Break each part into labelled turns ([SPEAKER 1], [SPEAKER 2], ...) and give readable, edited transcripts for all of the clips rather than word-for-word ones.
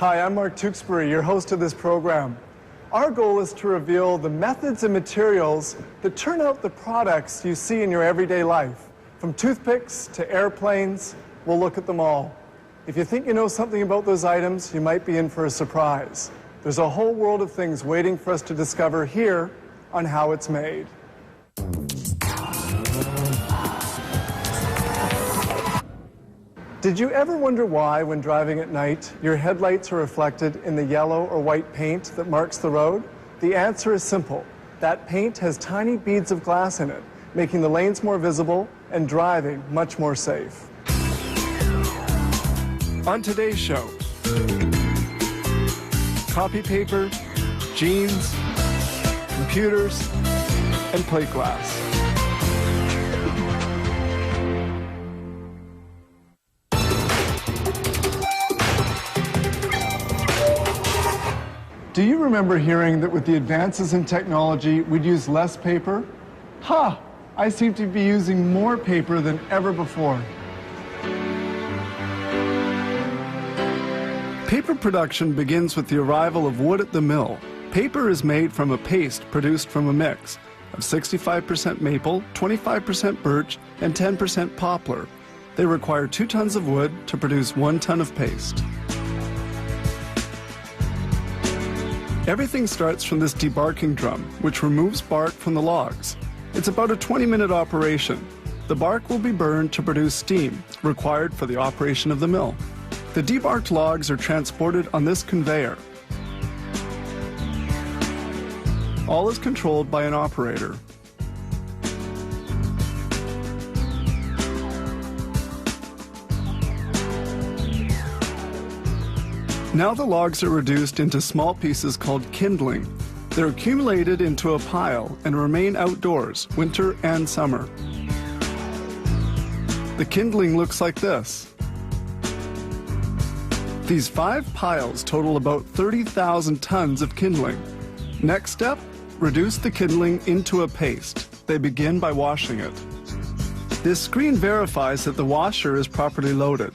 [SPEAKER 1] Hi, I'm Mark Tewksbury, your host of this program. Our goal is to reveal the methods and materials that turn out the products you see in your everyday life. From toothpicks to airplanes, we'll look at them all. If you think you know something about those items, you might be in for a surprise. There's a whole world of things waiting for us to discover here on How It's Made. Did you ever wonder why, when driving at night, your headlights are reflected in the yellow or white paint that marks the road? The answer is simple. That paint has tiny beads of glass in it, making the lanes more visible and driving much more safe. On today's show, copy paper, jeans, computers, and plate glass. Do you remember hearing that with the advances in technology, we'd use less paper? Ha! I seem to be using more paper than ever before. Paper production begins with the arrival of wood at the mill. Paper is made from a paste produced from a mix of 65% maple, 25% birch, and 10% poplar. They require 2 tons of wood to produce 1 ton of paste. Everything starts from this debarking drum, which removes bark from the logs. It's about a 20-minute operation. The bark will be burned to produce steam, required for the operation of the mill. The debarked logs are transported on this conveyor. All is controlled by an operator. Now the logs are reduced into small pieces called kindling. They're accumulated into a pile and remain outdoors, winter and summer. The kindling looks like this. These 5 piles total about 30,000 tons of kindling. Next step, reduce the kindling into a paste. They begin by washing it. This screen verifies that the washer is properly loaded.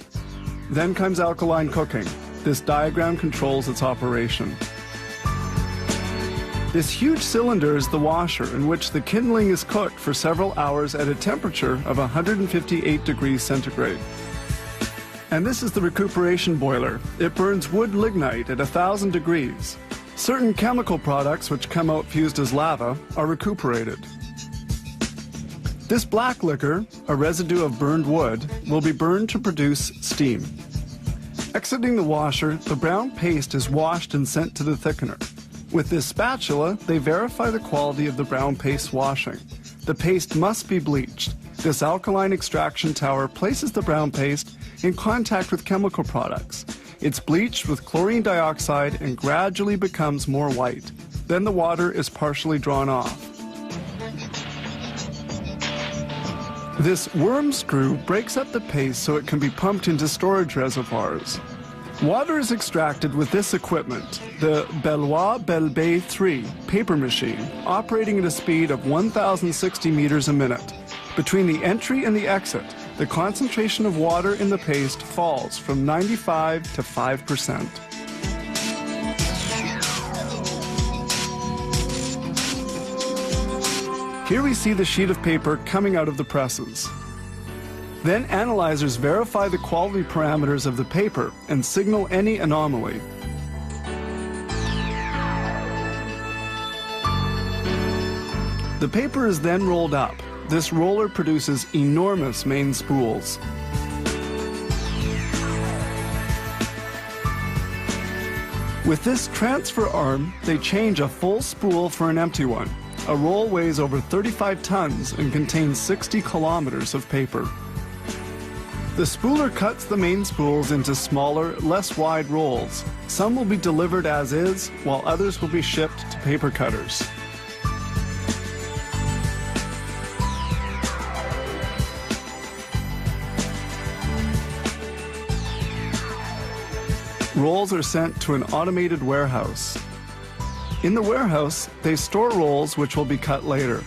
[SPEAKER 1] Then comes alkaline cooking. This diagram controls its operation. This huge cylinder is the washer in which the kindling is cooked for several hours at a temperature of 158 degrees centigrade. And this is the recuperation boiler. It burns wood lignite at 1,000 degrees. Certain chemical products which come out fused as lava are recuperated. This black liquor, a residue of burned wood, will be burned to produce steam. Exiting the washer, the brown paste is washed and sent to the thickener. With this spatula, they verify the quality of the brown paste washing. The paste must be bleached. This alkaline extraction tower places the brown paste in contact with chemical products. It's bleached with chlorine dioxide and gradually becomes more white. Then the water is partially drawn off. This worm screw breaks up the paste so it can be pumped into storage reservoirs. Water is extracted with this equipment, the Bellois Belbet 3 paper machine, operating at a speed of 1,060 meters a minute. Between the entry and the exit, the concentration of water in the paste falls from 95 to 5%. Here we see the sheet of paper coming out of the presses. Then analyzers verify the quality parameters of the paper and signal any anomaly. The paper is then rolled up. This roller produces enormous main spools. With this transfer arm, they change a full spool for an empty one. A roll weighs over 35 tons and contains 60 kilometers of paper. The spooler cuts the main spools into smaller, less wide rolls. Some will be delivered as is, while others will be shipped to paper cutters. Rolls are sent to an automated warehouse. In the warehouse, they store rolls which will be cut later.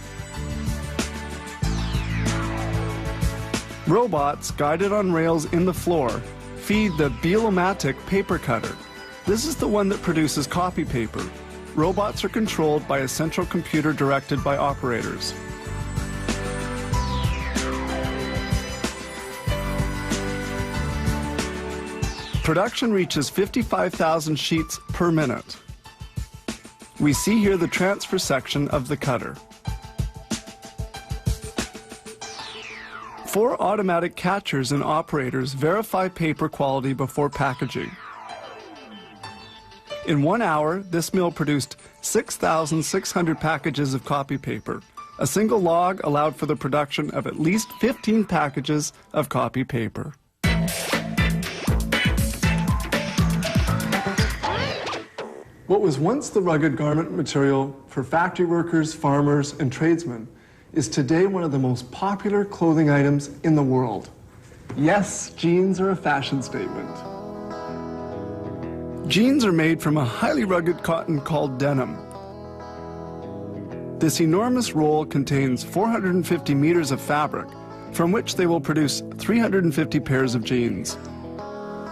[SPEAKER 1] Robots, guided on rails in the floor, feed the Beelomatic paper cutter. This is the one that produces copy paper. Robots are controlled by a central computer directed by operators. Production reaches 55,000 sheets per minute. We see here the transfer section of the cutter. 4 automatic catchers and operators verify paper quality before packaging. In 1 hour, this mill produced 6,600 packages of copy paper. A single log allowed for the production of at least 15 packages of copy paper. What was once the rugged garment material for factory workers, farmers, and tradesmen is today one of the most popular clothing items in the world. Yes, jeans are a fashion statement. Jeans are made from a highly rugged cotton called denim. This enormous roll contains 450 meters of fabric, from which they will produce 350 pairs of jeans.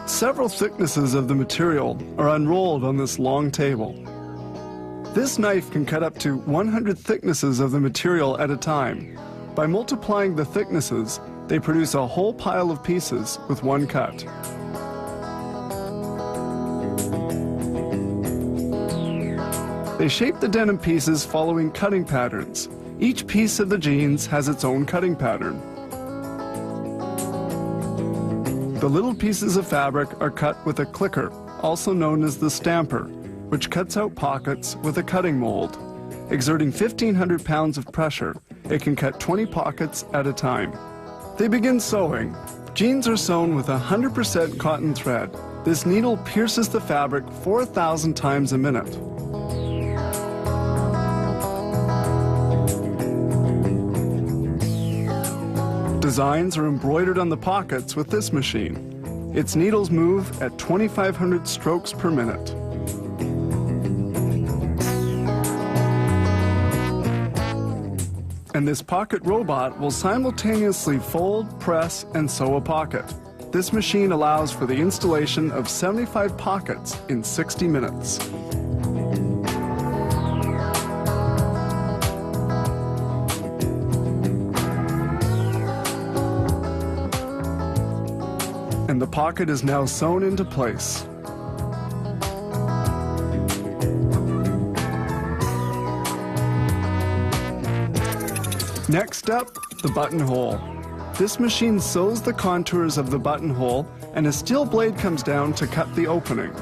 [SPEAKER 1] Several thicknesses of the material are unrolled on this long table. This knife can cut up to 100 thicknesses of the material at a time. By multiplying the thicknesses, they produce a whole pile of pieces with one cut. They shape the denim pieces following cutting patterns. Each piece of the jeans has its own cutting pattern. The little pieces of fabric are cut with a clicker, also known as the stamper, which cuts out pockets with a cutting mold. Exerting 1,500 pounds of pressure, it can cut 20 pockets at a time. They begin sewing. Jeans are sewn with 100% cotton thread. This needle pierces the fabric 4,000 times a minute. Designs are embroidered on the pockets with this machine. Its needles move at 2,500 strokes per minute. And this pocket robot will simultaneously fold, press, and sew a pocket. This machine allows for the installation of 75 pockets in 60 minutes. And the pocket is now sewn into place. Next up, the buttonhole. This machine sews the contours of the buttonhole, and a steel blade comes down to cut the opening.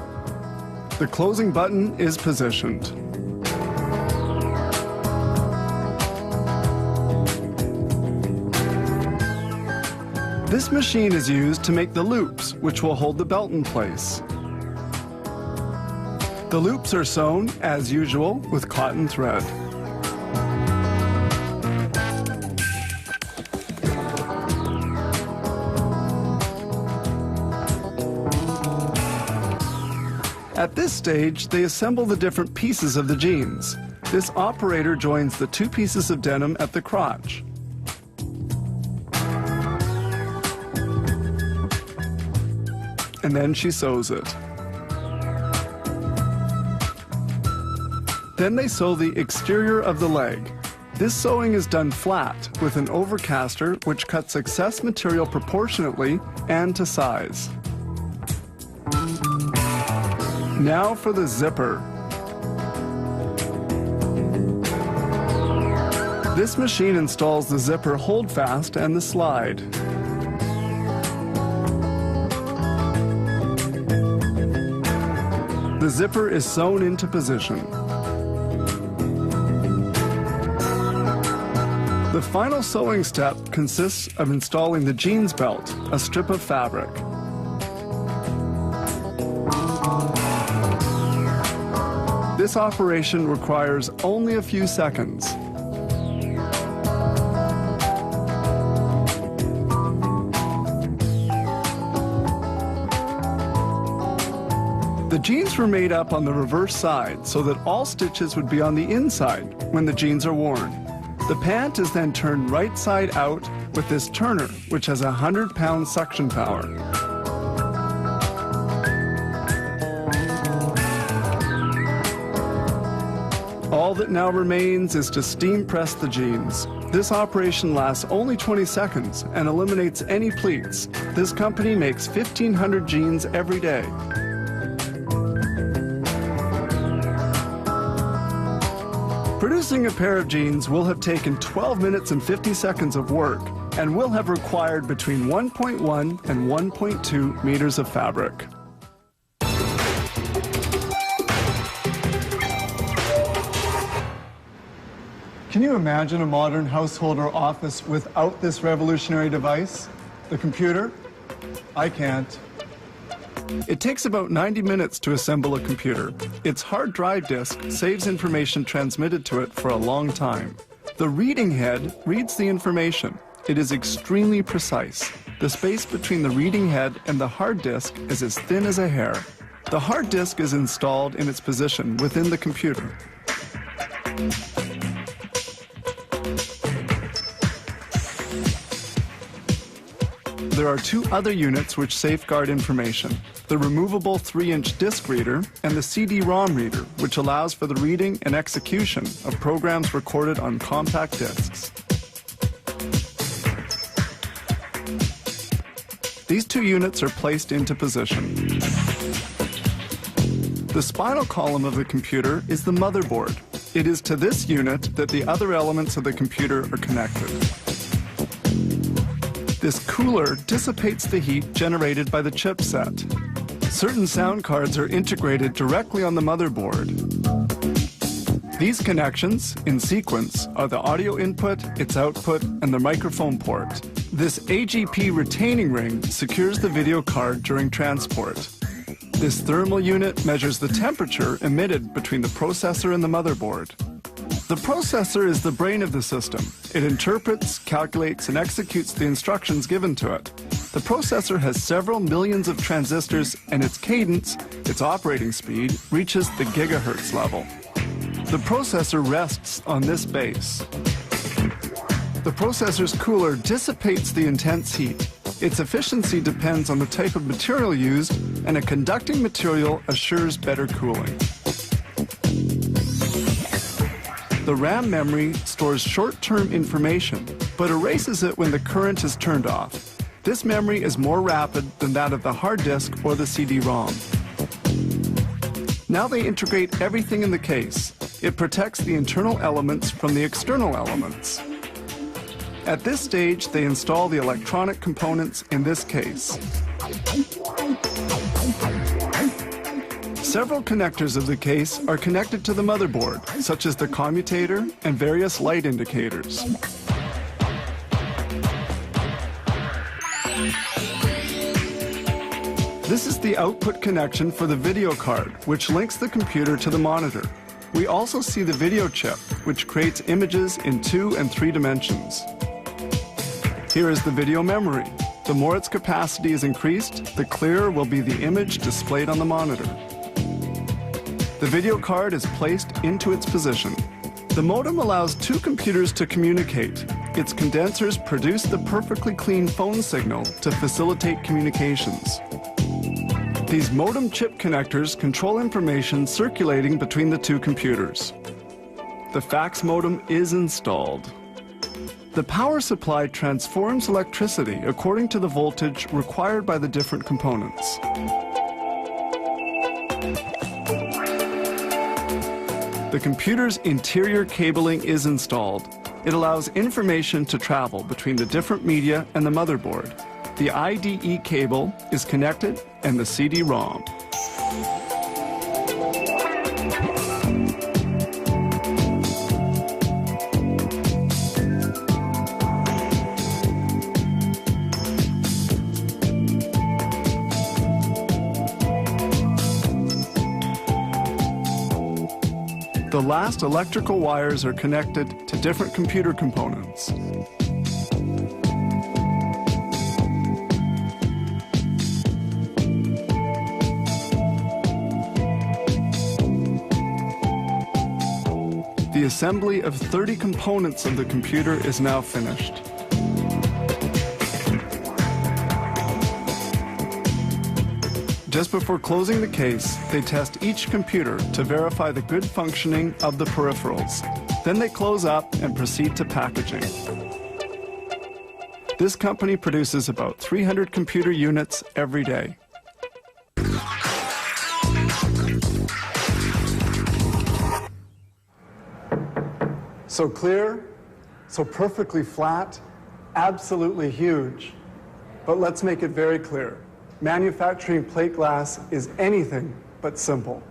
[SPEAKER 1] The closing button is positioned. This machine is used to make the loops, which will hold the belt in place. The loops are sewn, as usual, with cotton thread. At this stage, they assemble the different pieces of the jeans. This operator joins the 2 pieces of denim at the crotch. And then she sews it. Then they sew the exterior of the leg. This sewing is done flat with an overcaster which cuts excess material proportionately and to size. Now for the zipper. This machine installs the zipper holdfast and the slide. The zipper is sewn into position. The final sewing step consists of installing the jeans belt, a strip of fabric. This operation requires only a few seconds. The jeans were made up on the reverse side so that all stitches would be on the inside when the jeans are worn. The pant is then turned right side out with this turner, which has a 100-pound suction power. All that now remains is to steam press the jeans. This operation lasts only 20 seconds and eliminates any pleats. This company makes 1,500 jeans every day. Producing a pair of jeans will have taken 12 minutes and 50 seconds of work and will have required between 1.1 and 1.2 meters of fabric. Can you imagine a modern household or office without this revolutionary device, the computer? I can't. It takes about 90 minutes to assemble a computer. Its hard drive disk saves information transmitted to it for a long time. The reading head reads the information. It is extremely precise. The space between the reading head and the hard disk is as thin as a hair. The hard disk is installed in its position within the computer. There are two other units which safeguard information: the removable 3-inch disc reader and the CD-ROM reader, which allows for the reading and execution of programs recorded on compact discs. These two units are placed into position. The spinal column of the computer is the motherboard. It is to this unit that the other elements of the computer are connected. This cooler dissipates the heat generated by the chipset. Certain sound cards are integrated directly on the motherboard. These connections, in sequence, are the audio input, its output, and the microphone port. This AGP retaining ring secures the video card during transport. This thermal unit measures the temperature emitted between the processor and the motherboard. The processor is the brain of the system. It interprets, calculates, and executes the instructions given to it. The processor has several millions of transistors, and its cadence, its operating speed, reaches the gigahertz level. The processor rests on this base. The processor's cooler dissipates the intense heat. Its efficiency depends on the type of material used, and a conducting material assures better cooling. The RAM memory stores short-term information, but erases it when the current is turned off. This memory is more rapid than that of the hard disk or the CD-ROM. Now they integrate everything in the case. It protects the internal elements from the external elements. At this stage, they install the electronic components in this case. Several connectors of the case are connected to the motherboard, such as the commutator and various light indicators. This is the output connection for the video card, which links the computer to the monitor. We also see the video chip, which creates images in 2 and 3 dimensions. Here is the video memory. The more its capacity is increased, the clearer will be the image displayed on the monitor. The video card is placed into its position. The modem allows two computers to communicate. Its condensers produce the perfectly clean phone signal to facilitate communications. These modem chip connectors control information circulating between the two computers. The fax modem is installed. The power supply transforms electricity according to the voltage required by the different components. The computer's interior cabling is installed. It allows information to travel between the different media and the motherboard. The IDE cable is connected and the CD-ROM. The last electrical wires are connected to different computer components. The assembly of 30 components of the computer is now finished. Just before closing the case, they test each computer to verify the good functioning of the peripherals. Then they close up and proceed to packaging. This company produces about 300 computer units every day. So clear, so perfectly flat, absolutely huge. But let's make it very clear. Manufacturing plate glass is anything but simple.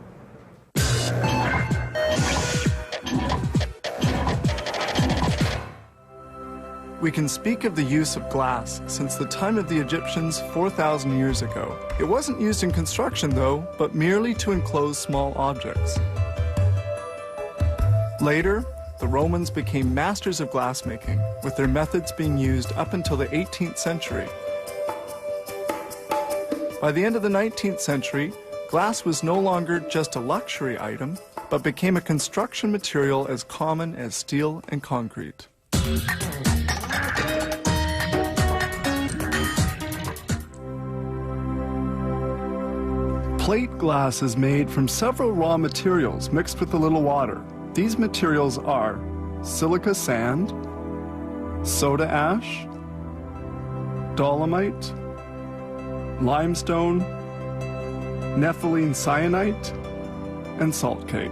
[SPEAKER 1] We can speak of the use of glass since the time of the Egyptians 4,000 years ago. It wasn't used in construction, though, but merely to enclose small objects. Later, the Romans became masters of glassmaking, with their methods being used up until the 18th century. By the end of the 19th century, glass was no longer just a luxury item, but became a construction material as common as steel and concrete. Plate glass is made from several raw materials mixed with a little water. These materials are silica sand, soda ash, dolomite, limestone, nepheline syenite, and salt cake.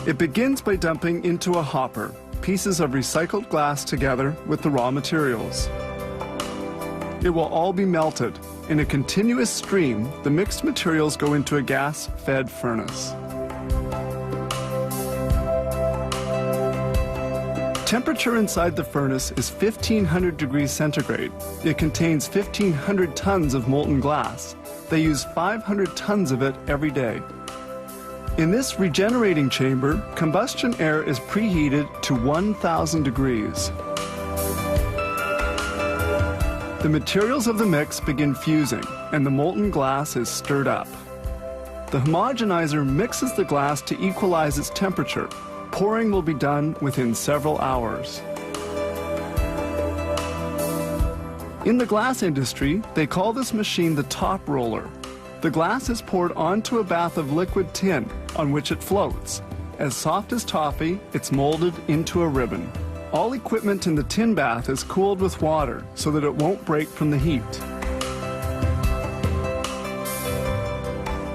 [SPEAKER 1] It begins by dumping into a hopper pieces of recycled glass together with the raw materials. It will all be melted. In a continuous stream, the mixed materials go into a gas-fed furnace. Temperature inside the furnace is 1,500 degrees centigrade. It contains 1,500 tons of molten glass. They use 500 tons of it every day. In this regenerating chamber, combustion air is preheated to 1,000 degrees. The materials of the mix begin fusing, and the molten glass is stirred up. The homogenizer mixes the glass to equalize its temperature. Pouring will be done within several hours. In the glass industry, they call this machine the top roller. The glass is poured onto a bath of liquid tin on which it floats. As soft as toffee, it's molded into a ribbon. All equipment in the tin bath is cooled with water so that it won't break from the heat.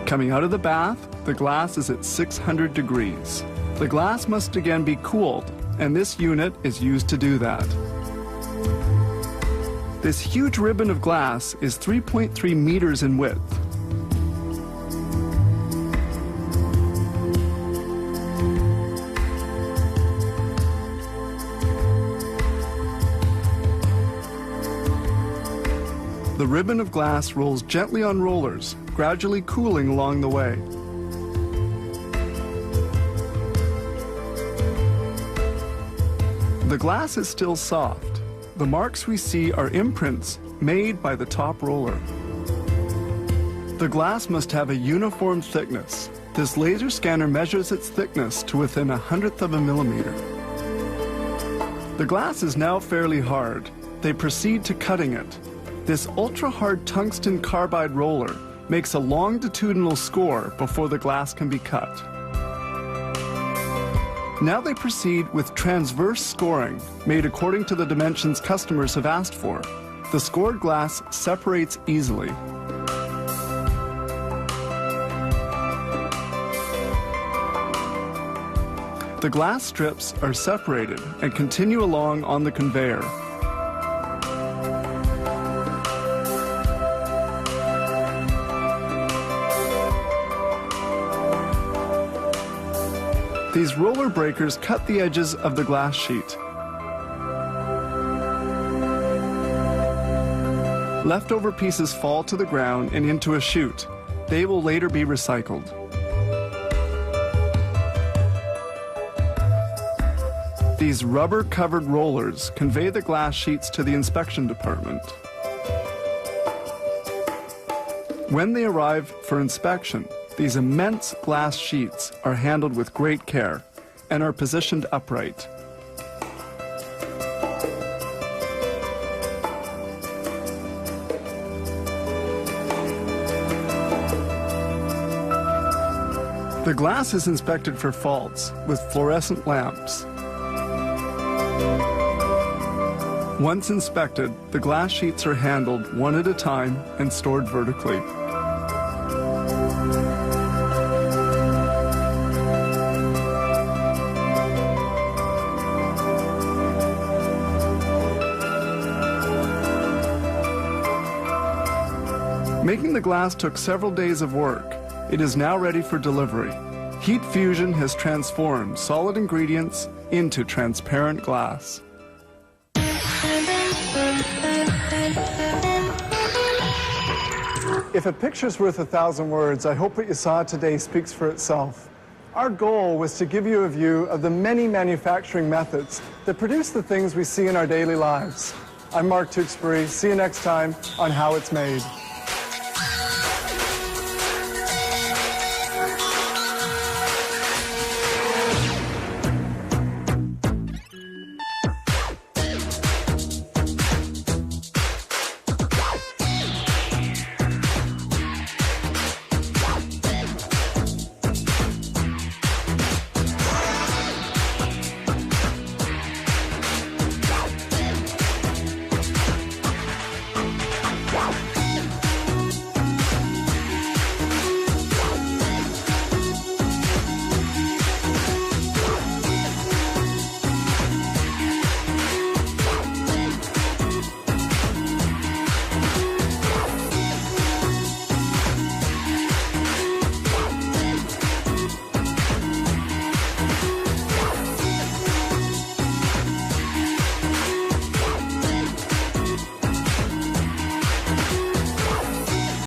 [SPEAKER 1] Coming out of the bath, the glass is at 600 degrees. The glass must again be cooled, and this unit is used to do that. This huge ribbon of glass is 3.3 meters in width. The ribbon of glass rolls gently on rollers, gradually cooling along the way. The glass is still soft. The marks we see are imprints made by the top roller. The glass must have a uniform thickness. This laser scanner measures its thickness to within 1/100th of a millimeter. The glass is now fairly hard. They proceed to cutting it. This ultra-hard tungsten carbide roller makes a longitudinal score before the glass can be cut. Now they proceed with transverse scoring, made according to the dimensions customers have asked for. The scored glass separates easily. The glass strips are separated and continue along on the conveyor. These roller breakers cut the edges of the glass sheet. Leftover pieces fall to the ground and into a chute. They will later be recycled. These rubber-covered rollers convey the glass sheets to the inspection department. When they arrive for inspection, these immense glass sheets are handled with great care and are positioned upright. The glass is inspected for faults with fluorescent lamps. Once inspected, the glass sheets are handled one at a time and stored vertically. Making the glass took several days of work. It is now ready for delivery. Heat fusion has transformed solid ingredients into transparent glass. If a picture's worth 1,000 words, I hope what you saw today speaks for itself. Our goal was to give you a view of the many manufacturing methods that produce the things we see in our daily lives. I'm Mark Tewksbury. See you next time on How It's Made.